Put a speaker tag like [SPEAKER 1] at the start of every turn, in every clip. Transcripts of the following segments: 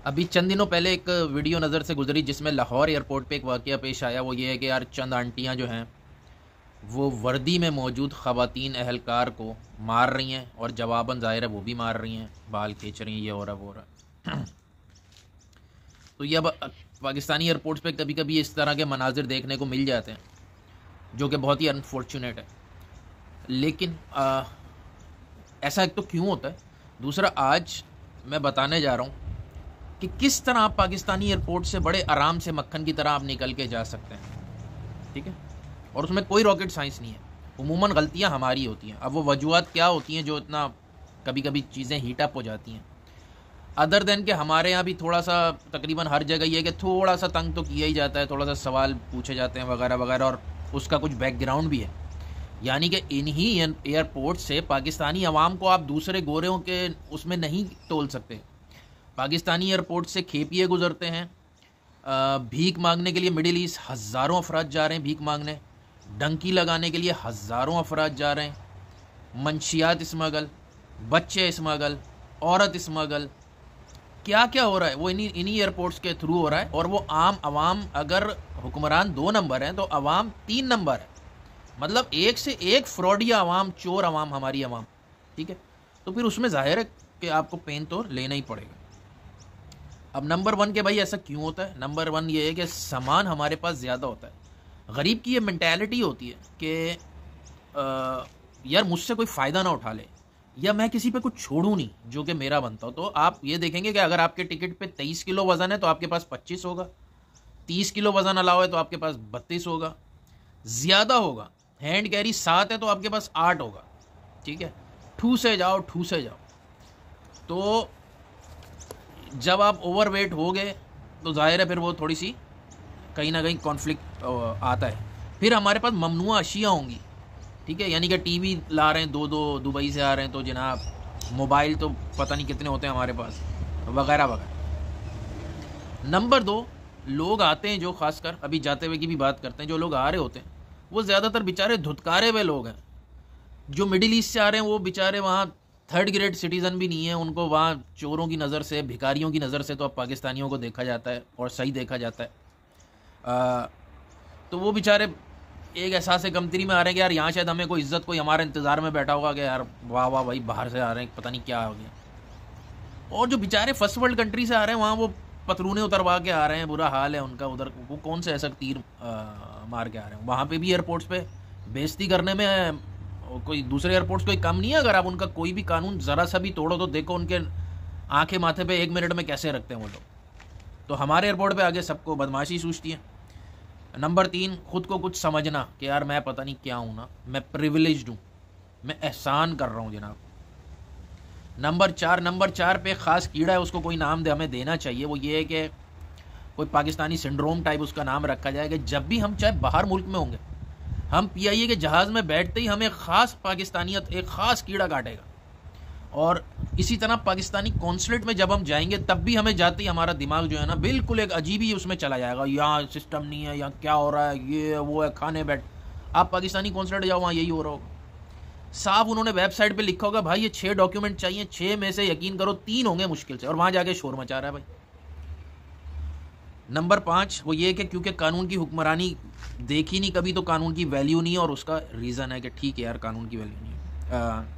[SPEAKER 1] अभी चंद दिनों पहले एक वीडियो नज़र से गुजरी जिसमें लाहौर एयरपोर्ट पे एक वाक़या पेश आया। वो ये है कि यार चंद आंटियां जो हैं वो वर्दी में मौजूद ख़वातीन एहलकार को मार रही हैं और जवाबन ज़ाहिर है वो भी मार रही हैं, बाल खींच रही हैं, ये हो रहा वो हो रहा। तो ये अब पाकिस्तानी एयरपोर्ट्स पे कभी कभी इस तरह के मनाजिर देखने को मिल जाते हैं जो कि बहुत ही अनफॉर्चुनेट है। लेकिन ऐसा एक तो क्यों होता है, दूसरा आज मैं बताने जा रहा हूँ कि किस तरह आप पाकिस्तानी एयरपोर्ट से बड़े आराम से मक्खन की तरह आप निकल के जा सकते हैं, ठीक है। और उसमें कोई रॉकेट साइंस नहीं है। उमूमन गलतियां हमारी होती हैं। अब वो वजूहत क्या होती हैं जो इतना कभी कभी चीज़ें हीट अप हो जाती हैं, अदर देन कि हमारे यहाँ भी थोड़ा सा तकरीबन हर जगह ये है कि थोड़ा सा तंग तो किया ही जाता है, थोड़ा सा सवाल पूछे जाते हैं वगैरह वगैरह, और उसका कुछ बैकग्राउंड भी है। यानी कि इन्हीं एयरपोर्ट से पाकिस्तानी अवाम को आप दूसरे गोरों के उसमें नहीं तोल सकते। पाकिस्तानी एयरपोर्ट से खेपिए गुजरते हैं, भीख मांगने के लिए मिडिल ईस्ट हज़ारों अफराद जा रहे हैं, भीख मांगने, डंकी लगाने के लिए हज़ारों अफराद जा रहे हैं, मंशियात स्मगल, बच्चे स्मगल, औरत स्मगल, क्या क्या हो रहा है वो इन्हीं एयरपोर्ट्स के थ्रू हो रहा है। और वो आम अवाम, अगर हुक्मरान 2 नंबर हैं तो अवाम 3 नंबर है। मतलब एक से एक फ्रॉडिया अवाम, चोर अवाम, हमारी अवाम, ठीक है। तो फिर उसमें जाहिर है कि आपको पेन तो लेना ही पड़ेगा। अब नंबर 1 के भाई ऐसा क्यों होता है? नंबर 1 ये है कि सामान हमारे पास ज़्यादा होता है। गरीब की ये मेंटालिटी होती है कि यार मुझसे कोई फ़ायदा ना उठा ले, या मैं किसी पे कुछ छोड़ूं नहीं जो कि मेरा बनता हो। तो आप ये देखेंगे कि अगर आपके टिकट पे 23 किलो वज़न है तो आपके पास 25 होगा, 30 किलो वज़न अलावा है तो आपके पास 32 होगा, ज़्यादा होगा। हैंड कैरी 7 है तो आपके पास 8 होगा, ठीक है। ठूसे जाओ ठूसे जाओ। तो जब आप ओवरवेट हो गए तो जाहिर है फिर वो थोड़ी सी कहीं ना कहीं कॉन्फ्लिक्ट आता है। फिर हमारे पास ममनुआ अशिया होंगी, ठीक है। यानी कि टीवी ला रहे हैं, 2 दुबई से आ रहे हैं तो जनाब मोबाइल तो पता नहीं कितने होते हैं हमारे पास, वगैरह वगैरह। नंबर 2, लोग आते हैं जो खासकर अभी जाते हुए की भी बात करते हैं, जो लोग आ रहे होते हैं वो ज़्यादातर बेचारे धुतकारे हुए लोग हैं। जो मिडिल ईस्ट से आ रहे हैं वो बेचारे वहाँ 3rd ग्रेड सिटीज़न भी नहीं है, उनको वहाँ चोरों की नज़र से, भिखारियों की नज़र से तो अब पाकिस्तानियों को देखा जाता है, और सही देखा जाता है। तो वो बेचारे एक एहसास कमतरी में आ रहे हैं कि यार यहाँ शायद हमें कोई इज्जत, कोई हमारे इंतज़ार में बैठा होगा कि यार वाह वाह भाई बाहर से आ रहे हैं, पता नहीं क्या हो गया। और जो बेचारे फर्स्ट वर्ल्ड कंट्री से आ रहे हैं वहाँ वो पतलूने उतरवा के आ रहे हैं, बुरा हाल है उनका। उधर वो कौन से ऐसा तीर मार के आ रहे हैं। वहाँ पे भी एयरपोर्ट्स पे बेइज्जती करने में कोई दूसरे एयरपोर्ट्स कोई कम नहीं है। अगर आप उनका कोई भी कानून ज़रा सा भी तोड़ो तो देखो उनके आंखें माथे पे 1 मिनट में कैसे रखते हैं वो लोग। तो हमारे एयरपोर्ट पे आगे सबको बदमाशी सूझती है। नंबर 3, खुद को कुछ समझना कि यार मैं पता नहीं क्या हूँ ना, मैं प्रिविलेज्ड हूँ, मैं एहसान कर रहा हूँ जनाब। नंबर 4 पे ख़ास कीड़ा है, उसको कोई नाम हमें देना चाहिए। वो ये है कि कोई पाकिस्तानी सिंड्रोम टाइप उसका नाम रखा जाए कि जब भी हम चाहे बाहर मुल्क में होंगे, हम PIA के जहाज़ में बैठते ही हमें ख़ास पाकिस्तानियत, एक ख़ास कीड़ा काटेगा। और इसी तरह पाकिस्तानी कॉन्सुलेट में जब हम जाएंगे तब भी हमें जाते ही हमारा दिमाग जो है ना बिल्कुल एक अजीब ही उसमें चला जाएगा, यहाँ सिस्टम नहीं है, यहाँ क्या हो रहा है, ये वो है, खाने बैठ। आप पाकिस्तानी कॉन्सुलेट जाओ, वहाँ यही हो रहा होगा। साफ उन्होंने वेबसाइट पे लिखा होगा भाई ये 6 डॉक्यूमेंट चाहिए, 6 में से यकीन करो 3 होंगे मुश्किल से, और वहाँ जाके शोर मचा रहा है भाई। नंबर 5 वो ये कि क्योंकि कानून की हुक्मरानी देखी नहीं कभी, तो कानून की वैल्यू नहीं है। और उसका रीज़न है कि ठीक है यार कानून की वैल्यू नहीं है।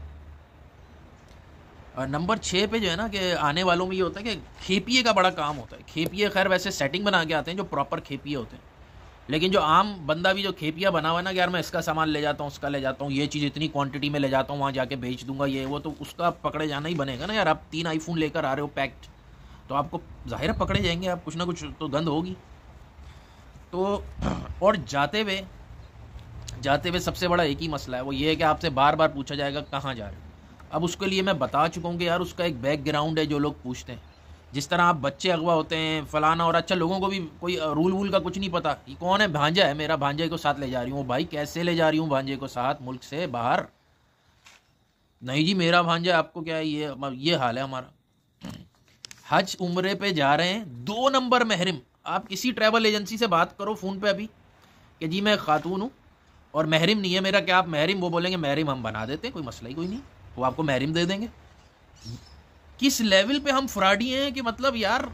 [SPEAKER 1] नंबर 6 पे जो है ना कि आने वालों में ये होता है कि खेपिए का बड़ा काम होता है। खेपिए खैर वैसे सेटिंग बना के आते हैं जो प्रॉपर खेपिए होते हैं, लेकिन जो आम बंदा भी जो खेपिया बना हुआ है ना कि यार मैं इसका सामान ले जाता हूँ, उसका ले जाता हूँ, ये चीज़ इतनी क्वांटिटी में ले जाता हूँ, वहाँ जाके बेच दूंगा, ये वो, तो उसका पकड़े जाना ही बनेगा ना यार। आप 3 आईफोन लेकर आ रहे हो पैक्ड, तो आपको जाहिर पकड़े जाएंगे, आप कुछ ना कुछ तो गंद होगी। तो और जाते हुए सबसे बड़ा एक ही मसला है, वो ये है कि आपसे बार बार पूछा जाएगा कहाँ जा रहे हो। अब उसके लिए मैं बता चुका हूँ कि यार उसका एक बैकग्राउंड है जो लोग पूछते हैं। जिस तरह आप बच्चे अगवा होते हैं फलाना, और अच्छा लोगों को भी कोई रूल वूल का कुछ नहीं पता, ये कौन है, भांजा है मेरा, भांजे को साथ ले जा रही हूँ। भाई कैसे ले जा रही हूँ भांजे को साथ मुल्क से बाहर? नहीं जी मेरा भांजा, आपको क्या है, ये हाल है हमारा। हज उम्रे पे जा रहे हैं, 2 नंबर महरिम। आप किसी ट्रैवल एजेंसी से बात करो फ़ोन पे अभी कि जी मैं खातून हूँ और महरिम नहीं है मेरा, क्या आप महरिम? वो बोलेंगे महरिम हम बना देते हैं, कोई मसला ही कोई नहीं, वो आपको महरिम दे देंगे। किस लेवल पे हम फ्रॉडी हैं कि मतलब यार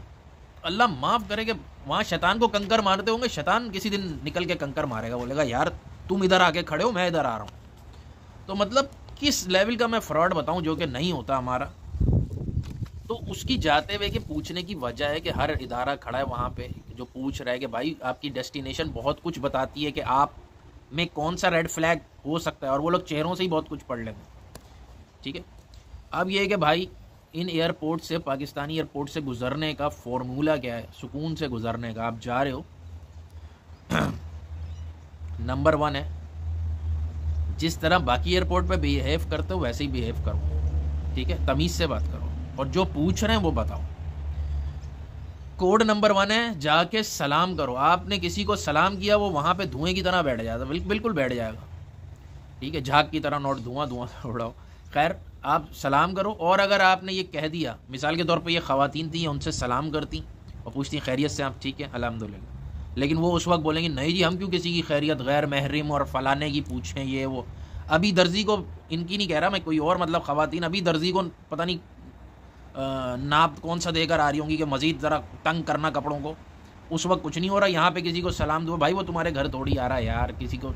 [SPEAKER 1] अल्लाह माफ़ करे कि वहाँ शैतान को कंकर मारते होंगे, शैतान किसी दिन निकल के कंकर मारेगा, बोलेगा यार तुम इधर आके खड़े हो, मैं इधर आ रहा हूँ। तो मतलब किस लेवल का मैं फ्रॉड बताऊँ जो कि नहीं होता हमारा। तो उसकी जाते हुए कि पूछने की वजह है कि हर इदारा खड़ा है वहाँ पे जो पूछ रहा है कि भाई आपकी डेस्टिनेशन बहुत कुछ बताती है कि आप में कौन सा रेड फ्लैग हो सकता है, और वो लोग चेहरों से ही बहुत कुछ पढ़ लेंगे, ठीक है। अब ये है कि भाई इन एयरपोर्ट से, पाकिस्तानी एयरपोर्ट से गुजरने का फॉर्मूला क्या है सुकून से गुजरने का। आप जा रहे हो, नंबर 1 है जिस तरह बाकी एयरपोर्ट पे बिहेव करते हो वैसे ही बिहेव करो, ठीक है, तमीज़ से बात करो, और जो पूछ रहे हैं वो बताओ। कोड नंबर 1 है जाके सलाम करो। आपने किसी को सलाम किया, वो वहाँ पे धुएं की तरह बैठ जाएगा, बिल्कुल बैठ जाएगा, ठीक है, झाग की तरह, नोट धुआं उड़ाओ। खैर आप सलाम करो, और अगर आपने ये कह दिया, मिसाल के तौर पे ये ख़वातीन थी, उनसे सलाम करती और पूछती खैरियत से आप, ठीक है अल्हम्दुलिल्लाह, लेकिन वो उस वक्त बोलेंगे नहीं जी हम क्यों किसी की खैरियत, गैर महरम और फलाने की पूछें ये वो। अभी दर्जी को, इनकी नहीं कह रहा मैं, कोई और मतलब ख़वातीन अभी दर्जी को पता नहीं नाप कौन सा देकर आ रही होंगी कि मज़ीद ज़रा तंग करना कपड़ों को, उस वक्त कुछ नहीं हो रहा। यहाँ पे किसी को सलाम दो, भाई वो तुम्हारे घर थोड़ी आ रहा है यार, किसी को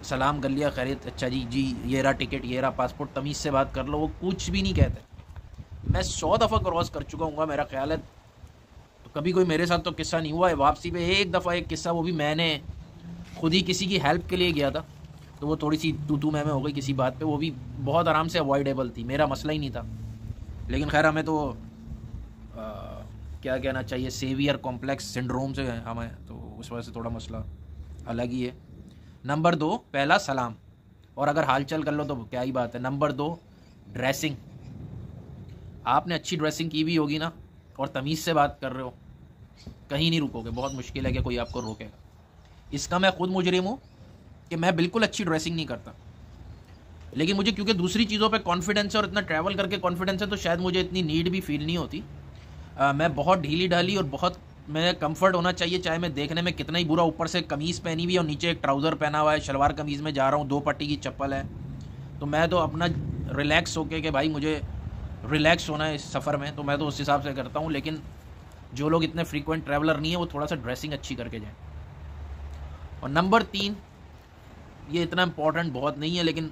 [SPEAKER 1] सलाम कर लिया, खैरियत, अच्छा जी ये रहा टिकट, ये रहा पासपोर्ट, तमीज़ से बात कर लो, वो कुछ भी नहीं कहते। मैं 100 दफ़ा क्रॉस कर चुका हूँ मेरा ख्याल है, तो कभी कोई मेरे साथ तो किस्सा नहीं हुआ है। वापसी पे एक दफ़ा एक किस्सा, वो भी मैंने खुद ही किसी की हेल्प के लिए गया था, तो वो थोड़ी सी तू मैं हो गई किसी बात पे, वो भी बहुत आराम से अवॉइडेबल थी, मेरा मसला ही नहीं था। लेकिन खैर हमें तो क्या कहना चाहिए, सेवियर कॉम्प्लेक्स सिंड्रोम से है हमें, तो उस वजह से थोड़ा मसला अलग ही है। नंबर 2 पहला सलाम, और अगर हालचाल कर लो तो क्या ही बात है। नंबर 2 ड्रेसिंग, आपने अच्छी ड्रेसिंग की भी होगी ना, और तमीज़ से बात कर रहे हो, कहीं नहीं रुकोगे, बहुत मुश्किल है कि कोई आपको रोकेगा। इसका मैं खुद मुजरिम हूँ कि मैं बिल्कुल अच्छी ड्रेसिंग नहीं करता, लेकिन मुझे क्योंकि दूसरी चीज़ों पे कॉन्फिडेंस है और इतना ट्रैवल करके कॉन्फिडेंस है, तो शायद मुझे इतनी नीड भी फील नहीं होती। मैं बहुत ढीली ढाली और बहुत, मैं कंफर्ट होना चाहिए, चाहे मैं देखने में कितना ही बुरा, ऊपर से कमीज़ पहनी हुई है और नीचे एक ट्राउज़र पहना हुआ है, शलवार कमीज़ में जा रहा हूँ, 2 पट्टी की चप्पल है, तो मैं तो अपना रिलैक्स होके कि भाई मुझे रिलैक्स होना है इस सफ़र में, तो मैं तो उस हिसाब से करता हूँ। लेकिन जो लोग इतने फ्रीक्वेंट ट्रैवलर नहीं है, वो थोड़ा सा ड्रेसिंग अच्छी करके जाएँ। और नंबर 3, ये इतना इम्पोर्टेंट बहुत नहीं है, लेकिन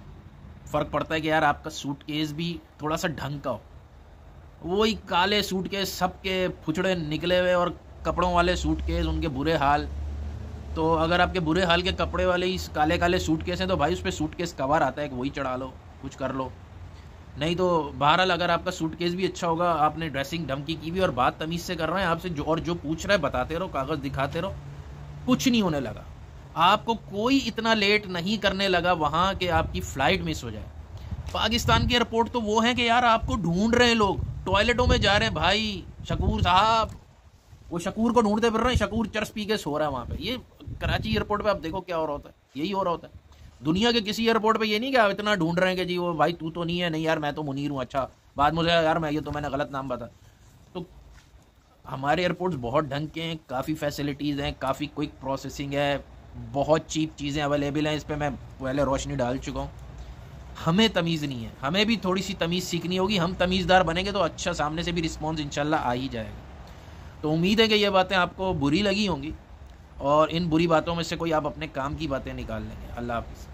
[SPEAKER 1] फ़र्क पड़ता है कि यार आपका सूटकेस भी थोड़ा सा ढंग का हो। वही काले सूटकेस, सबके फुचड़े निकले हुए, और कपड़ों वाले सूटकेस उनके बुरे हाल। तो अगर आपके बुरे हाल के कपड़े वाले ही काले काले सूटकेस हैं, तो भाई उस पर सूटकेस कवर आता है कि वही चढ़ा लो, कुछ कर लो। नहीं तो बहरहाल अगर आपका सूटकेस भी अच्छा होगा, आपने ड्रेसिंग ढंग की भी और बात तमीज़ से कर रहे हैं आपसे, जो पूछ रहा है बताते रहो, कागज़ दिखाते रहो, कुछ नहीं होने लगा। आपको कोई इतना लेट नहीं करने लगा वहाँ कि आपकी फ़्लाइट मिस हो जाए। पाकिस्तान के एयरपोर्ट तो वो हैं कि यार आपको ढूंढ रहे हैं लोग, टॉयलेटों में जा रहे हैं भाई, शकूर साहब, वो शकूर को ढूंढते फिर रहे हैं, शकूर चर्च पी के सो रहा है वहाँ पे। ये कराची एयरपोर्ट पे आप देखो क्या हो रहा होता है, यही हो रहा होता है। दुनिया के किसी एयरपोर्ट पे ये नहीं कि आप इतना ढूंढ रहे हैं कि जी वो भाई तू तो नहीं है, नहीं यार मैं तो मुनीर हूँ, अच्छा बाद मुझे यार मैं ये तो मैंने गलत नाम बता। तो हमारे एयरपोर्ट्स बहुत ढंग के हैं, काफ़ी फैसिलिटीज़ हैं, काफ़ी क्विक प्रोसेसिंग है, बहुत चीप चीज़ें अवेलेबल हैं, इस पर मैं पहले रोशनी डाल चुका हूँ। हमें तमीज़ नहीं है, हमें भी थोड़ी सी तमीज़ सीखनी होगी। हम तमीज़दार बनेंगे तो अच्छा सामने से भी रिस्पॉन्स इंशाल्लाह आ ही जाएगा। तो उम्मीद है कि ये बातें आपको बुरी लगी होंगी, और इन बुरी बातों में से कोई आप अपने काम की बातें निकाल लेंगे। अल्लाह हाफ़िज़।